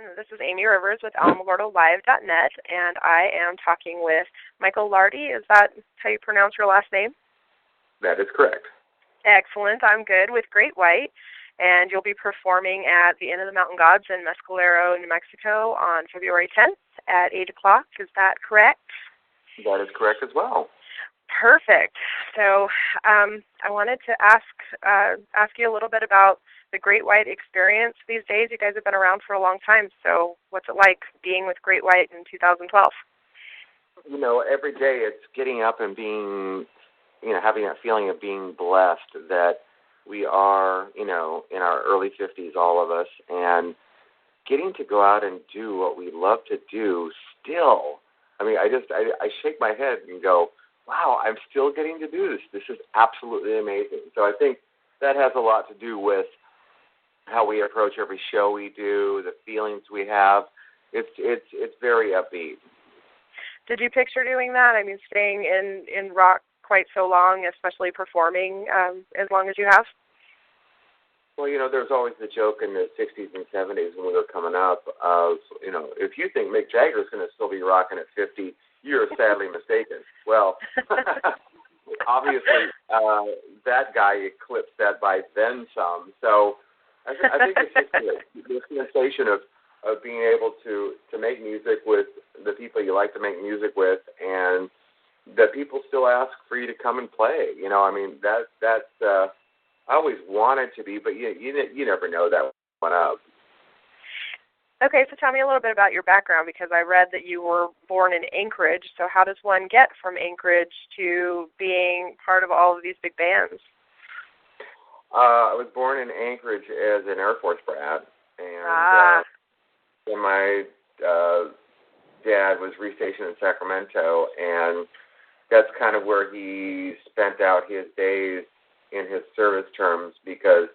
everyone. This is Amy Rivers with alamogordolive.net, and I am talking with Michael Lardie. Is that how you pronounce your last name? That is correct. Excellent. I'm good with Great White, and you'll be performing at the Inn of the Mountain Gods in Mescalero, New Mexico on February 10th at 8 o'clock. Is that correct? That is correct as well. Perfect. So I wanted to ask you a little bit about the Great White experience these days. You guys have been around for a long time, so what's it like being with Great White in 2012? Every day it's getting up and being, having that feeling of being blessed that we are, in our early 50s, all of us, and getting to go out and do what we love to do still. I shake my head and go, wow, I'm still getting to do this. This is absolutely amazing. So I think that has a lot to do with how we approach every show we do, the feelings we have. It's very upbeat. Did you picture doing that? Staying in rock quite so long, especially performing as long as you have? Well, there's always the joke in the 60s and 70s when we were coming up of, if you think Mick Jagger's going to still be rocking at 50, you're sadly mistaken. Well, obviously, that guy eclipsed that by then some. So I think it's just the sensation of being able to make music with the people you like to make music with, and that people still ask for you to come and play. That's I always wanted to be, but you never know that one up. Okay, so tell me a little bit about your background, because I read that you were born in Anchorage. So how does one get from Anchorage to being part of all of these big bands? I was born in Anchorage as an Air Force brat, and when my dad was restationed in Sacramento, and that's kind of where he spent out his days in his service terms, because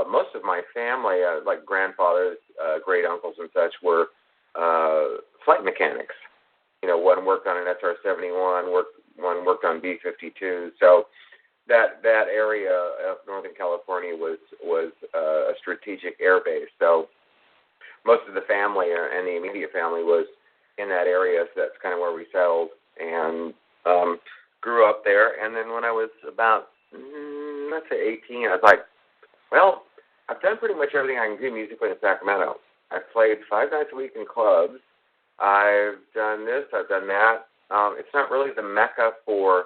most of my family, like grandfathers, great uncles and such, were flight mechanics. One worked on an SR-71, one worked on B-52. So that area of Northern California was a strategic air base. So most of the family and the immediate family was in that area. So that's kind of where we settled and grew up there. And then when I was about, let's say 18, I was like, well, I've done pretty much everything I can do musically in Sacramento. I've played 5 nights a week in clubs. I've done this, I've done that. It's not really the mecca for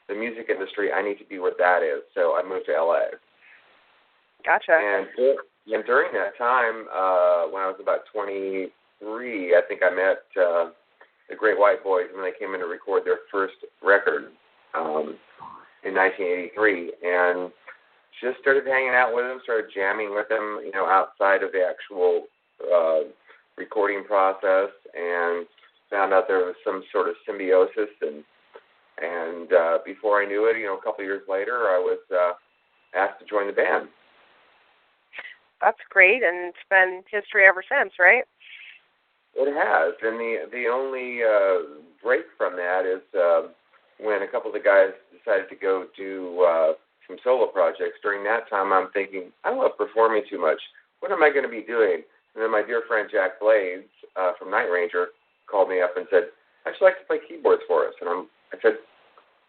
the music industry. I need to be where that is. So I moved to LA. Gotcha. And during that time, when I was about 23, I think I met the Great White Boys when they came in to record their first record in 1983. And just started hanging out with them, started jamming with them, outside of the actual recording process, and found out there was some sort of symbiosis. And before I knew it, a couple of years later, I was asked to join the band. That's great, and it's been history ever since, right? It has, and the only break from that is when a couple of the guys decided to go do some solo projects. During that time, I'm thinking, I love performing too much. What am I going to be doing? And then my dear friend Jack Blades from Night Ranger called me up and said, I'd like to play keyboards for us. And I said,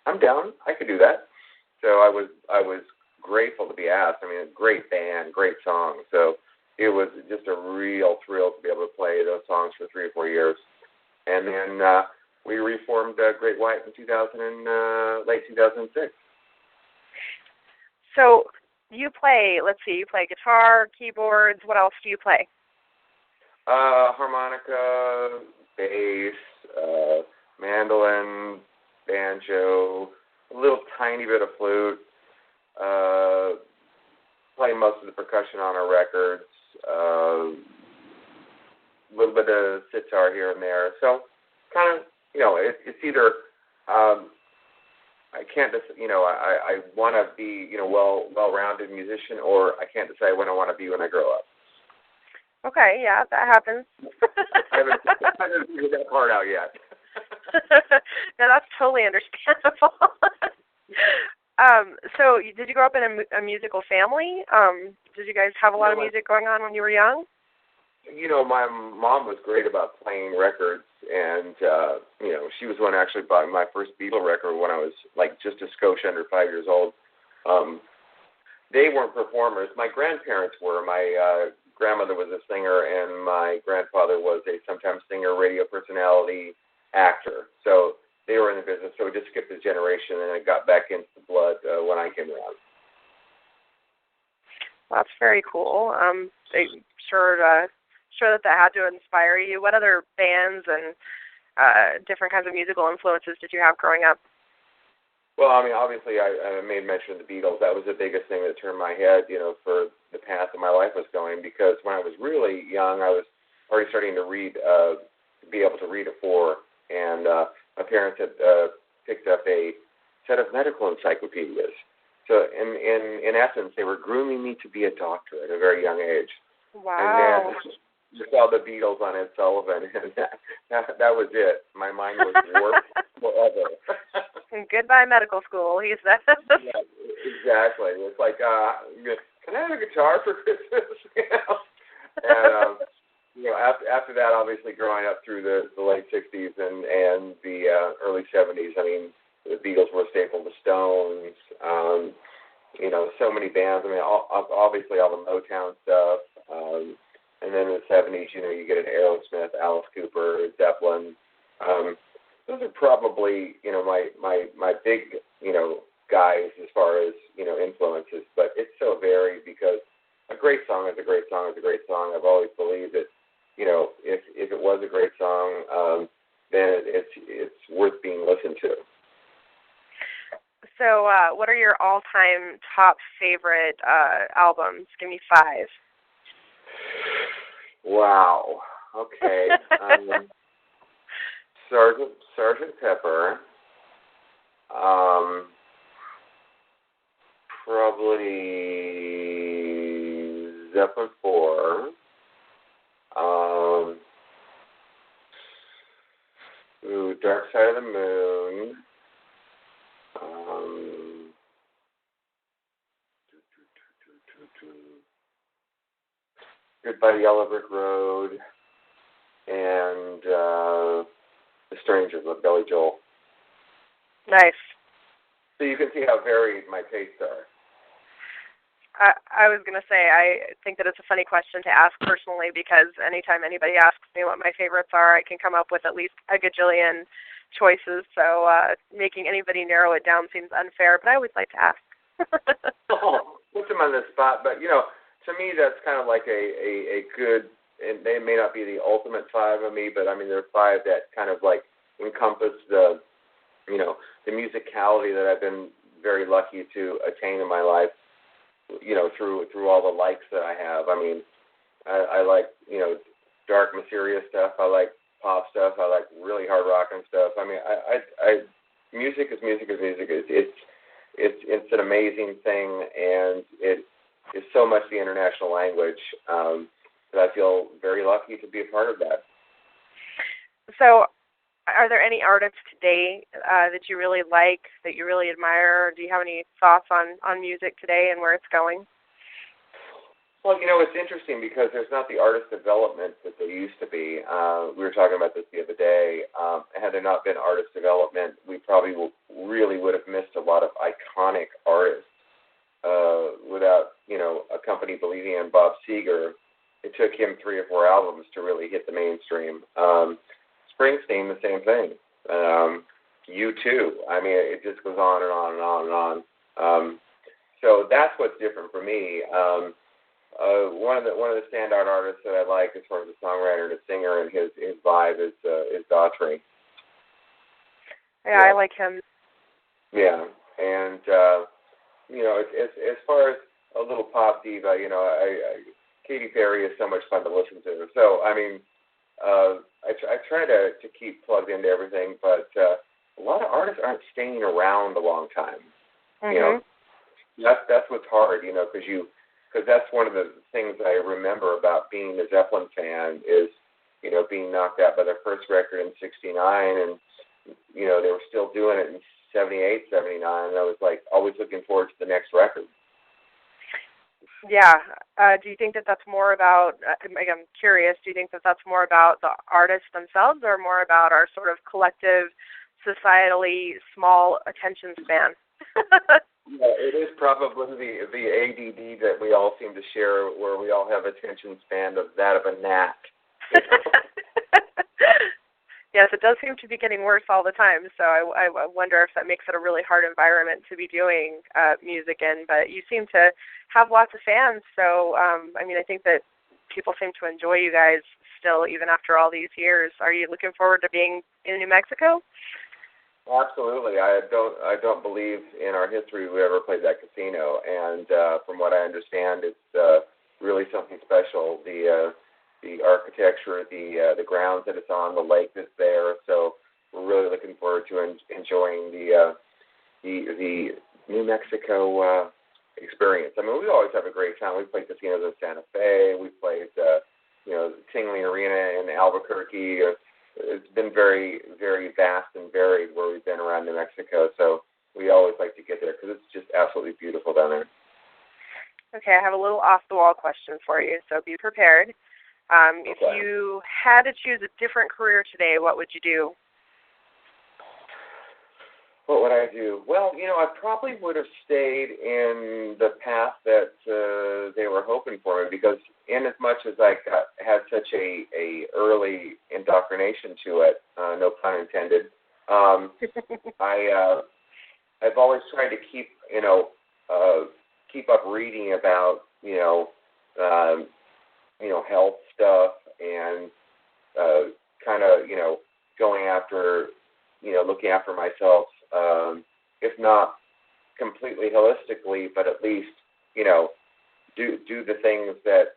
I'm down. I could do that. So I was grateful to be asked. A great band, great song. So it was just a real thrill to be able to play those songs for 3 or 4 years. And then we reformed Great White in late 2006. So you play, you play guitar, keyboards. What else do you play? Harmonica, bass, mandolin, banjo, a little tiny bit of flute. Play most of the percussion on our records. A little bit of sitar here and there. So kind of, it's either I can't just, I want to be, well-rounded musician, or I can't decide when I want to be when I grow up. Okay, yeah, that happens. I haven't figured that part out yet. No, that's totally understandable. So did you grow up in a musical family? Did you guys have a lot of music going on when you were young? My mom was great about playing records, and she was the one who actually bought my first Beatle record when I was like just a skosh under 5 years old. They weren't performers. My grandparents were. My grandmother was a singer, and my grandfather was a sometimes singer, radio personality, actor. So they were in the business. So it just skipped a generation, and it got back into the blood when I came around. Well, that's very cool. Sure that had to inspire you. What other bands and different kinds of musical influences did you have growing up? Well, I mean, obviously, I made mention of the Beatles. That was the biggest thing that turned my head, for the path that my life was going. Because when I was really young, I was already starting to read, be able to read at 4, and my parents had picked up a set of medical encyclopedias. So, in essence, they were grooming me to be a doctor at a very young age. Wow. And then you saw the Beatles on Ed Sullivan, and that was it. My mind was warped forever. Goodbye medical school, he said. Yeah, exactly. It's like, can I have a guitar for Christmas? And after that, obviously, growing up through the late '60s and the early '70s, I mean, the Beatles were a staple. The Stones, so many bands. I mean, obviously all the Motown stuff. And then in the '70s, you get an Aerosmith, Alice Cooper, Zeppelin. Those are probably, my big, guys as far as, influences. But it's so varied because a great song is a great song is a great song. I've always believed that, if it was a great song, then it's worth being listened to. So what are your all-time top favorite albums? Give me 5. Wow. Okay. Sgt. Pepper. Probably Zeppelin 4. Dark Side of the Moon. Goodbye Yellow Brick Road, and The Strangers with Billy Joel. Nice. So you can see how varied my tastes are. I was going to say, I think that it's a funny question to ask personally because anytime anybody asks me what my favorites are, I can come up with at least a gajillion choices. So making anybody narrow it down seems unfair, but I always like to ask. Put them on the spot, but, to me, that's kind of like a good, and they may not be the ultimate 5 of me, but I mean, there are 5 that kind of like encompass the musicality that I've been very lucky to attain in my life, through all the likes that I have. I mean, I like, dark, mysterious stuff. I like pop stuff. I like really hard rock and stuff. I mean, music is music is music. It's an amazing thing, and it is so much the international language that I feel very lucky to be a part of that. So are there any artists today that you really like, that you really admire? Or do you have any thoughts on music today and where it's going? Well, it's interesting because there's not the artist development that there used to be. We were talking about this the other day. Had there not been artist development, we probably really would have missed a lot of iconic artists. Without, a company believing in Bob Seger, it took him 3 or 4 albums to really hit the mainstream. Springsteen, the same thing. U2. I mean, it just goes on and on and on and on. So that's what's different for me. One of the standout artists that I like as far as a songwriter and a singer and his vibe is Daughtry. Yeah, I like him. Yeah, and as far as a little pop diva, Katy Perry is so much fun to listen to. So I mean, I try to keep plugged into everything, but a lot of artists aren't staying around a long time. Mm-hmm. That's what's hard, because that's one of the things I remember about being a Zeppelin fan is, being knocked out by their first record in '69, and they were still doing it in '78, '79, and I was like always looking forward to the next record. Yeah. Do you think that that's more about, I'm curious, do you think that that's more about the artists themselves or more about our sort of collective, societally small attention span? Yeah, it is probably the ADD that we all seem to share, where we all have attention span of that of a gnat. Yes, it does seem to be getting worse all the time, so I wonder if that makes it a really hard environment to be doing music in. But you seem to have lots of fans, so I mean, I think that people seem to enjoy you guys still, even after all these years. Are you looking forward to being in New Mexico? Absolutely. I don't believe in our history we ever played that casino, and from what I understand, it's really something special. The architecture, the grounds that it's on, the lake that's there. So we're really looking forward to enjoying the New Mexico experience. I mean, we always have a great time. We've played casinos in Santa Fe. We've played Tingley Arena in Albuquerque. It's been very, very vast and varied where we've been around New Mexico. So we always like to get there because it's just absolutely beautiful down there. Okay, I have a little off-the-wall question for you, so be prepared. If you had to choose a different career today, what would you do? What would I do? Well, I probably would have stayed in the path that they were hoping for me, because in as much as I had such a early indoctrination to it, no pun intended, I've always tried to keep up reading about health stuff and kind of going after looking after myself, if not completely holistically, but at least do the things that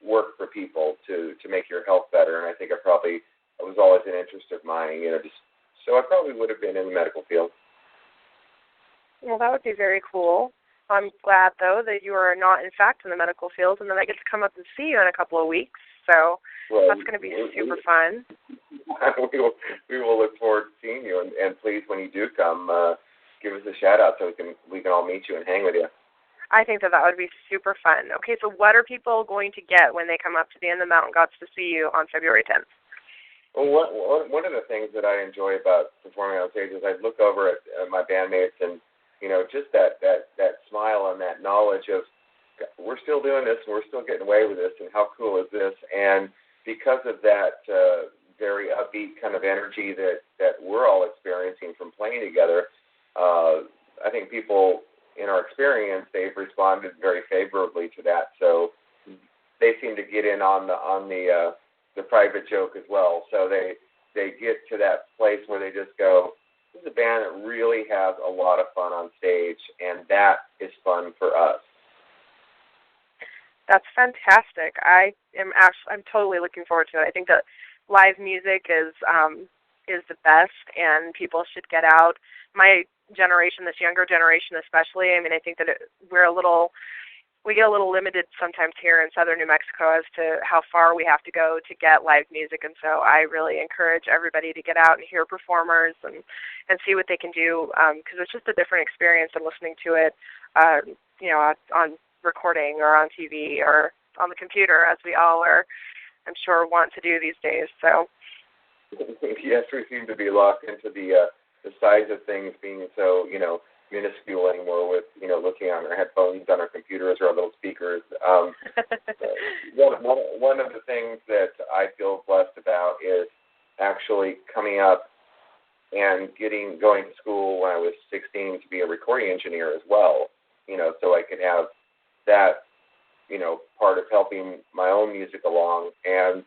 work for people to make your health better. And I think it was always an interest of mine, so I probably would have been in the medical field. Well, that would be very cool. I'm glad, though, that you are not, in fact, in the medical field, and then I get to come up and see you in a couple of weeks. So that's going to be super fun. We will look forward to seeing you, and please, when you do come, give us a shout out so we can all meet you and hang with you. I think that would be super fun. Okay, so what are people going to get when they come up to the End of the Mountain Gods to see you on February 10th? Well, one of the things that I enjoy about performing on stage is I look over at my bandmates and just that smile and that knowledge of we're still doing this and we're still getting away with this, and how cool is this? And because of that very upbeat kind of energy that we're all experiencing from playing together, I think people in our experience, they've responded very favorably to that. So they seem to get in on the private joke as well. So they get to that place where they just go, this is a band that really has a lot of fun on stage, and that is fun for us. That's fantastic. I'm totally looking forward to it. I think that live music is the best, and people should get out. My generation, this younger generation especially, I mean, I think that we get a little limited sometimes here in southern New Mexico as to how far we have to go to get live music, and so I really encourage everybody to get out and hear performers and see what they can do, because it's just a different experience than listening to it, on recording or on TV or on the computer, as we all are, I'm sure, want to do these days. So yes, we seem to be locked into the size of things being so minuscule anymore with looking on our headphones, on our computers, or our little speakers. One of the things that I feel blessed about is actually coming up and going to school when I was 16 to be a recording engineer as well, so I could have that part of helping my own music along. And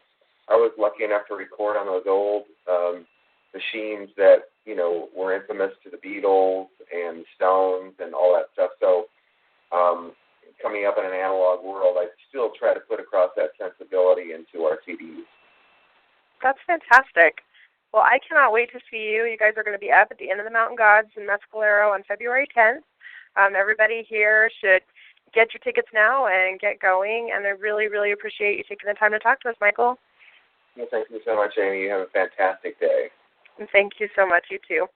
I was lucky enough to record on those old machines that were infamous to the Beatles and Stones and all that stuff. So coming up in an analog world, I still try to put across that sensibility into our CDs. That's fantastic. Well, I cannot wait to see you. You guys are going to be up at the End of the Mountain Gods in Mescalero on February 10th. Everybody here should get your tickets now and get going, and I really, really appreciate you taking the time to talk to us, Michael. Well, thank you so much, Amy. You have a fantastic day. And thank you so much. You too.